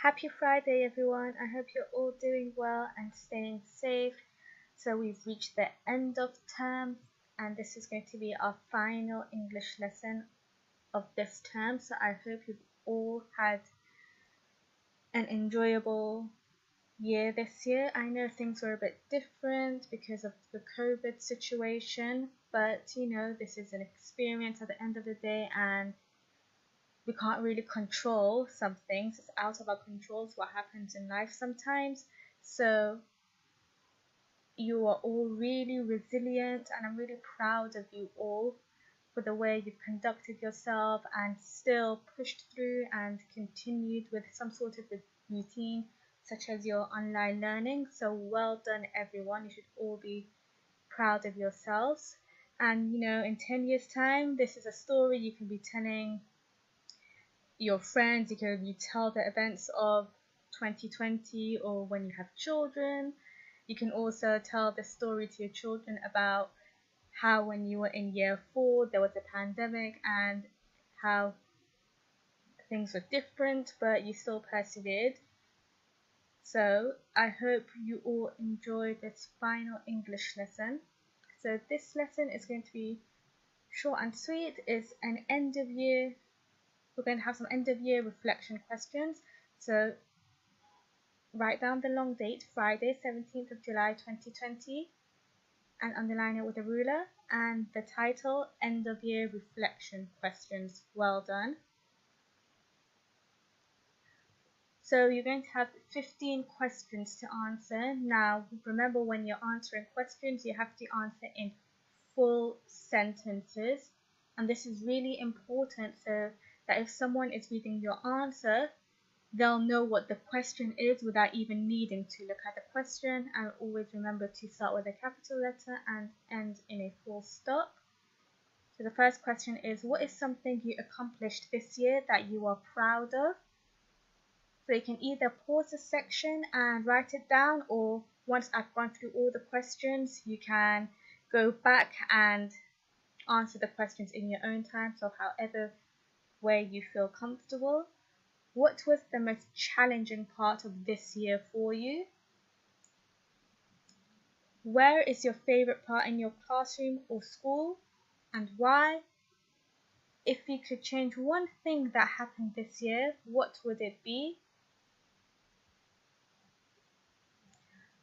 Happy Friday, everyone. I hope you're all doing well and staying safe. So, we've reached the end of term, and this is going to be our final English lesson of this term. So, I hope you've all had an enjoyable year this year. I know things were a bit different because of the COVID situation, but this is an experience at the end of the day, and we can't really control some things. It's out of our controls what happens in life sometimes. So you are all really resilient, and I'm really proud of you all for the way you've conducted yourself and still pushed through and continued with some sort of a routine such as your online learning. So well done, everyone. You should all be proud of yourselves. And in 10 years time, this is a story you can be telling your friends. You tell the events of 2020, or when you have children, you can also tell the story to your children about how when you were in year 4 there was a pandemic and how things were different, but you still persevered. So I hope you all enjoy this final English lesson. So this lesson is going to be short and sweet. It's an end of year. We're going to have some end of year reflection questions. So write down the long date, Friday, 17th of July 2020, and underline it with a ruler, and the title, end of year reflection questions. Well done. So you're going to have 15 questions to answer. Now remember, when you're answering questions, you have to answer in full sentences, and this is really important so that if someone is reading your answer, they'll know what the question is without even needing to look at the question. And always remember to start with a capital letter and end in a full stop. So the first question is, what is something you accomplished this year that you are proud of? So you can either pause the section and write it down, or once I've gone through all the questions, you can go back and answer the questions in your own time, so however way you feel comfortable. What was the most challenging part of this year for you? Where is your favorite part in your classroom or school, and why? If you could change one thing that happened this year, what would it be?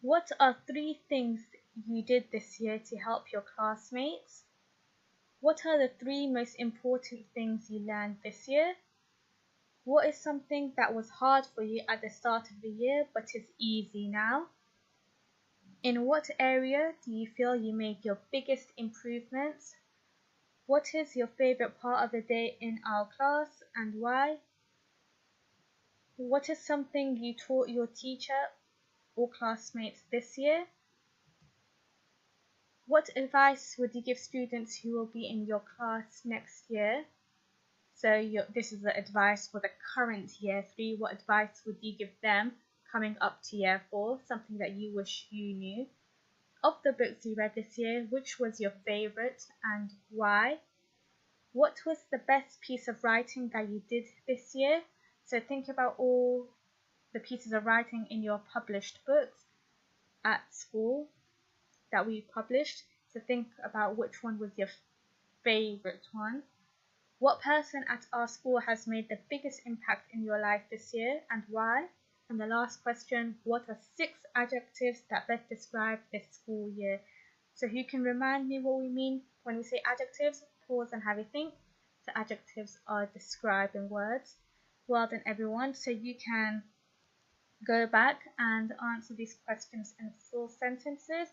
What are 3 things you did this year to help your classmates? What are the 3 most important things you learned this year? What is something that was hard for you at the start of the year but is easy now? In what area do you feel you made your biggest improvements? What is your favorite part of the day in our class, and why? What is something you taught your teacher or classmates this year? What advice would you give students who will be in your class next year? So this is the advice for the current year 3. What advice would you give them coming up to year 4? Something that you wish you knew. Of the books you read this year, which was your favorite and why? What was the best piece of writing that you did this year? So think about all the pieces of writing in your published books at school that we published. So think about which one was your favorite one. What person at our school has made the biggest impact in your life this year, and why? And the last question, what are 6 adjectives that best describe this school year? So who can remind me what we mean when we say adjectives? Pause and have a think. So adjectives are describing words. Well done, everyone. So you can go back and answer these questions in full sentences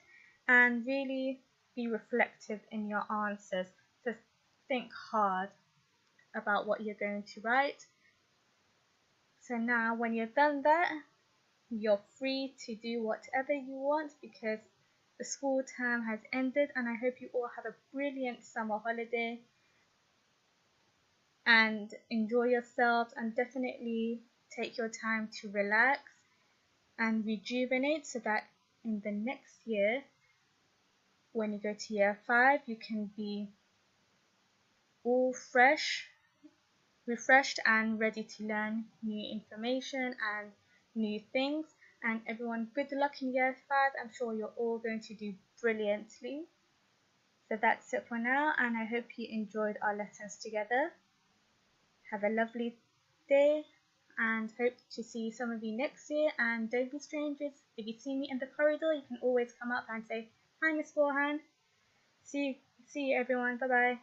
and really be reflective in your answers. So think hard about what you're going to write. So now when you're done that, you're free to do whatever you want because the school term has ended, and I hope you all have a brilliant summer holiday and enjoy yourselves, and definitely take your time to relax and rejuvenate so that in the next year, when you go to year 5, you can be all fresh refreshed and ready to learn new information and new things. And everyone, good luck in year 5. I'm sure you're all going to do brilliantly. So that's it for now, and I hope you enjoyed our lessons together. Have a lovely day and hope to see some of you next year. And don't be strangers. If you see me in the corridor, you can always come up and say, "Hi, Miss Borhan." See you everyone. Bye bye.